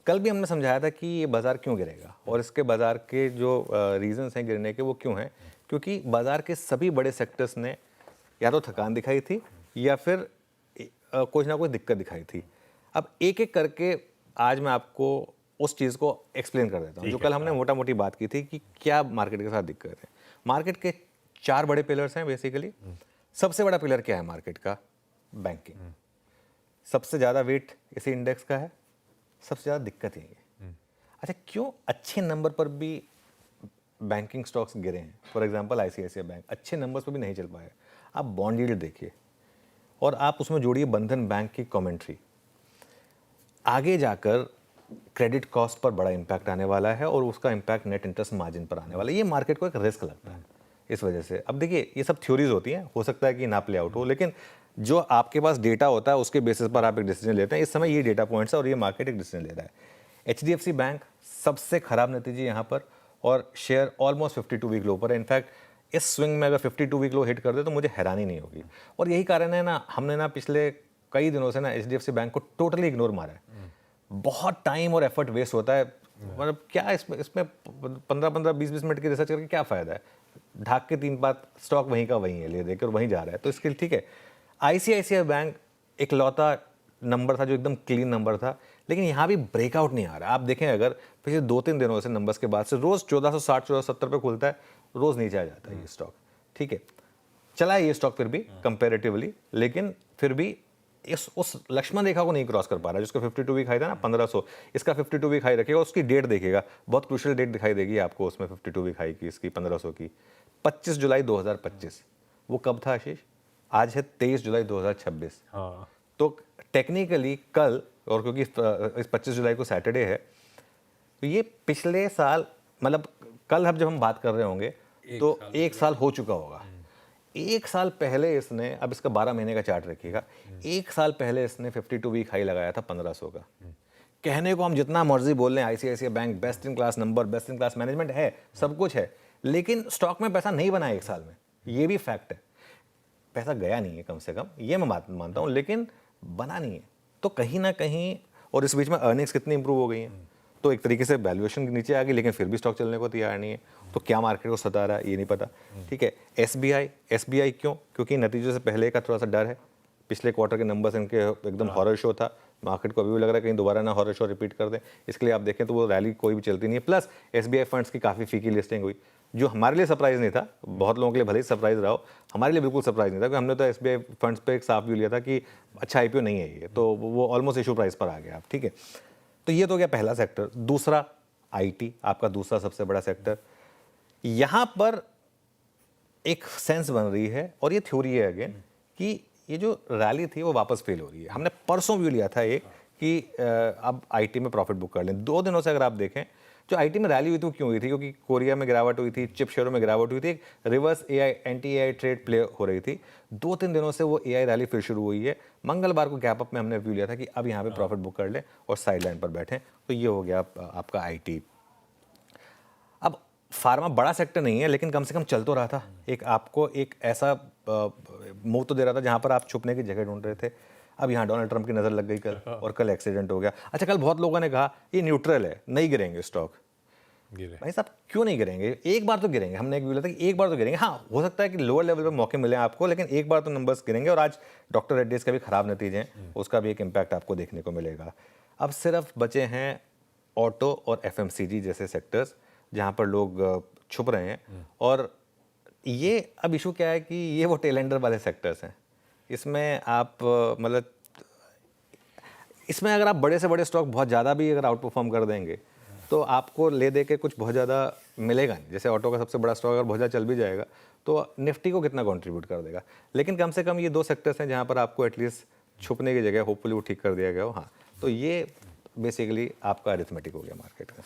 कल भी हमने समझाया था कि ये बाज़ार क्यों गिरेगा और इसके बाज़ार के जो रीजंस हैं गिरने के वो क्यों हैं, क्योंकि बाज़ार के सभी बड़े सेक्टर्स ने या तो थकान दिखाई थी या फिर कुछ ना कुछ दिक्कत दिखाई थी। अब एक एक करके आज मैं आपको उस चीज़ को एक्सप्लेन कर देता हूँ जो कल हमने मोटा मोटी बात की थी कि क्या मार्केट के साथ दिक्कत है। मार्केट के 4 बड़े पिलर्स हैं बेसिकली। सबसे बड़ा पिलर क्या है मार्केट का? बैंकिंग। सबसे ज़्यादा वेट इसी इंडेक्स का है, सबसे ज़्यादा दिक्कत यही है। अच्छा, क्यों अच्छे नंबर पर भी बैंकिंग स्टॉक्स गिरे हैं? फॉर एग्जांपल आईसीआईसीआई बैंक अच्छे नंबर्स पर भी नहीं चल पाए। आप बॉन्ड यील्ड देखिए और आप उसमें जोड़िए बंधन बैंक की कमेंट्री, आगे जाकर क्रेडिट कॉस्ट पर बड़ा इंपैक्ट आने वाला है और उसका इंपैक्ट नेट इंटरेस्ट मार्जिन पर आने वाला है। ये मार्केट को एक रिस्क लगता है इस वजह से। अब देखिए, ये सब थ्योरीज होती हैं, हो सकता है कि ना प्ले आउट हो, लेकिन जो आपके पास डेटा होता है उसके बेसिस पर आप एक डिसीजन लेते हैं। इस समय ये डेटा पॉइंट्स है और ये मार्केट एक डिसीजन ले रहा है। एचडीएफसी बैंक सबसे खराब नतीजे यहाँ पर और शेयर ऑलमोस्ट 52 वीक लो पर है। इनफैक्ट इस स्विंग में अगर 52 वीक लो हिट कर दे तो मुझे हैरानी नहीं होगी। और यही कारण है ना, हमने ना पिछले कई दिनों से ना एचडीएफसी बैंक को टोटली इग्नोर मारा है। बहुत टाइम और एफर्ट वेस्ट होता है। मतलब क्या इसमें 15-20 मिनट की रिसर्च करके क्या फ़ायदा है? ढाक के 3 बात स्टॉक वहीं का वहीं है, ले देकर वहीं जा रहा है, तो इसके लिए ठीक है। आईसीआईसीआई बैंक एक लौता नंबर था जो एकदम क्लीन नंबर था, लेकिन यहाँ भी ब्रेकआउट नहीं आ रहा। आप देखें, अगर पिछले 2-3 दिनों से नंबर्स के बाद से रोज़ 1460-1470 पे खुलता है, रोज़ नीचे आ जाता है ये स्टॉक। ठीक है, चला है ये स्टॉक फिर भी कंपेरेटिवली, लेकिन फिर भी उस लक्ष्मण रेखा को नहीं क्रॉस कर पा रहा है। जिसका 52 वीक हाई था ना 1500, इसका 52 वीक हाई रखेगा, उसकी डेट देखेगा, बहुत क्रूशियल डेट दिखाई देगी आपको उसमें 52 वीक हाई की, इसकी 1500 की 25 जुलाई 2025। वो कब था आशीष? आज है 23 जुलाई 2026। हाँ। तो टेक्निकली कल, और क्योंकि इस 25 जुलाई को सैटरडे है, तो ये पिछले साल, मतलब कल अब जब हम बात कर रहे होंगे तो 1 साल हो चुका होगा। 1 साल पहले इसने, अब इसका 12 महीने का चार्ट रखिएगा, 1 साल पहले इसने 52 वीक हाई लगाया था 1500 का। कहने को हम जितना मर्जी बोल लें ICICI bank best in class number, best in class management है, सब कुछ है, लेकिन स्टॉक में पैसा नहीं बना 1 साल में, ये भी फैक्ट है। पैसा गया नहीं है, कम से कम ये मैं बात मानता हूँ, लेकिन बना नहीं है। तो कहीं ना कहीं, और इस बीच में अर्निंग्स कितनी इंप्रूव हो गई हैं, तो एक तरीके से वैल्यूएशन नीचे आ गई, लेकिन फिर भी स्टॉक चलने को तैयार नहीं है। तो क्या मार्केट को सता रहा है ये नहीं पता। ठीक है, एसबीआई क्यों? क्योंकि नतीजों से पहले का थोड़ा सा डर है। पिछले क्वार्टर के नंबर्स इनके एकदम हॉरर शो था, मार्केट को अभी भी लग रहा है कहीं दोबारा ना हॉरर शो रिपीट कर दें, इसके लिए आप देखें तो वो रैली कोई भी चलती नहीं है। प्लस एसबीआई फंड्स की काफ़ी फीकी लिस्टिंग हुई, जो हमारे लिए सरप्राइज नहीं था, बहुत लोगों के लिए भले ही सरप्राइज रहा हो, हमारे लिए बिल्कुल सरप्राइज नहीं था, क्योंकि हमने तो एसबीआई फंड्स पे एक साफ व्यू लिया था कि अच्छा आईपीओ नहीं है ये, तो वो ऑलमोस्ट इशू प्राइस पर आ गया आप। ठीक है, तो ये तो गया पहला सेक्टर। दूसरा आईटी, आपका दूसरा सबसे बड़ा सेक्टर। यहां पर एक सेंस बन रही है और ये थ्योरी है अगेन कि ये जो रैली थी वो वापस फेल हो रही है। हमने परसों व्यू लिया था एक कि अब आईटी में प्रॉफिट बुक कर लें। 2 दिनों से अगर आप देखें, जो आईटी में रैली हुई थी वो क्यों हुई थी? क्योंकि कोरिया में गिरावट हुई थी, चिप शेयरों में गिरावट हुई थी, एक reverse AI anti AI trade play हो रही थी। 2-3 दिनों से वो एआई रैली फिर शुरू हुई है। मंगलवार को गैप अप में हमने व्यू लिया था कि अब यहाँ पे प्रॉफिट बुक कर लें और साइडलाइन पर बैठें। तो ये हो गया आपका आईटी। अब फार्मा बड़ा सेक्टर नहीं है, लेकिन कम से कम चल तो रहा था, एक आपको एक ऐसा मूव तो दे रहा था जहां पर आप छुपने की जगह ढूंढ रहे थे। अब यहाँ डोनाल्ड ट्रंप की नज़र लग गई कल, और कल एक्सीडेंट हो गया। अच्छा, कल बहुत लोगों ने कहा ये न्यूट्रल है, नहीं गिरेंगे स्टॉक। भाई साहब, क्यों नहीं गिरेंगे? एक बार तो गिरेंगे। हमने एक व्यू लिया था कि एक बार तो गिरेंगे। हाँ, हो सकता है कि लोअर लेवल पे मौके मिले आपको, लेकिन एक बार तो नंबर्स गिरेंगे। और आज डॉक्टर रेड्डीज के भी खराब नतीजे हैं, उसका भी एक इम्पैक्ट आपको देखने को मिलेगा। अब सिर्फ बचे हैं ऑटो और एफएमसीजी जैसे सेक्टर्स, जहाँ पर लोग छुप रहे हैं। और ये अब इशू क्या है कि ये वो टेल एंडर वाले सेक्टर्स हैं। इसमें आप मतलब इसमें अगर आप बड़े से बड़े स्टॉक बहुत ज़्यादा भी अगर आउट परफॉर्म कर देंगे तो आपको ले दे के कुछ बहुत ज़्यादा मिलेगा नहीं। जैसे ऑटो का सबसे बड़ा स्टॉक अगर बहुत ज़्यादा चल भी जाएगा तो निफ्टी को कितना कंट्रीब्यूट कर देगा। लेकिन कम से कम ये 2 सेक्टर्स हैं जहाँ पर आपको एटलीस्ट छुपने की जगह होपफुली वो ठीक कर दिया गया हो। हाँ, तो ये बेसिकली आपका अरिथमेटिक हो गया मार्केट का।